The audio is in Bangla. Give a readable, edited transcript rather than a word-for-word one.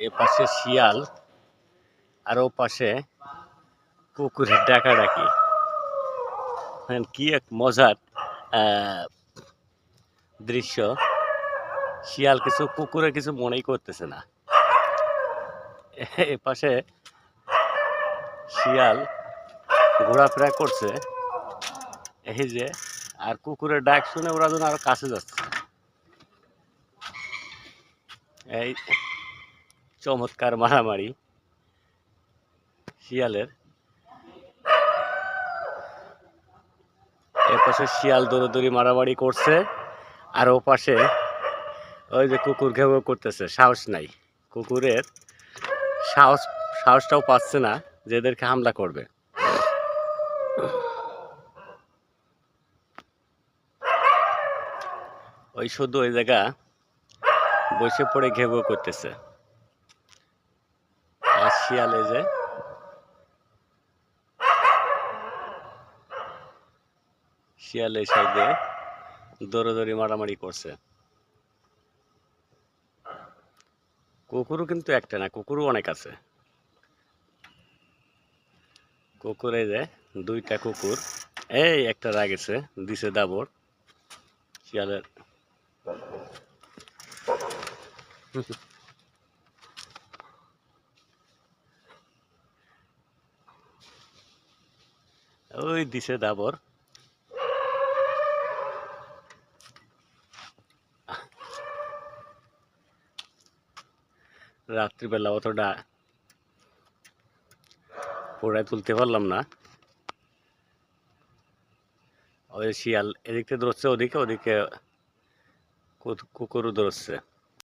এ পাশে শিয়াল আর ও পাশে কুকুরের ডাকাডাকি। কি এক মজার দৃশ্য। শিয়াল কিছু, কুকুরে কিছু মনেই করতেছে না। এ পাশে শিয়াল ঘোরাফেরা করছে, এই যে, আর কুকুরের ডাক শুনে ওরা যেন আরো কাছে যাচ্ছে। এই চমৎকার মারামারি শিয়ালের। এ পাশে শিয়াল দৌড়াদৌড়ি মারামারি করছে, আর ও পাশে ওই যে কুকুর ঘেউ ঘেউ করতেছে, সাহস নাই কুকুরের, সাহসটাও পাচ্ছে না যে এদেরকে হামলা করবে। ওই শুধু ওই জায়গা বসে পড়ে ঘেউ ঘেউ করতেছে। আর শিয়াল এই যে শিয়াল এই সাইডে দৌড়াদৌড়ি মারামারি করছে। কুকুরও কিন্তু একটা না, কুকুরও অনেক আছে। কুকুর এই যে দুইটা কুকুর, এই একটা রাগেছে, দিছে দাবর শিয়ালের। ওই দিছে দাবর। রাত্রিবেলা অতটা পোড়ায় তুলতে পারলাম না। ওই শিয়াল এদিক থেকে দৌড়চ্ছে, ওদিকে ওদিকে কুকুরও দৌড়চ্ছে।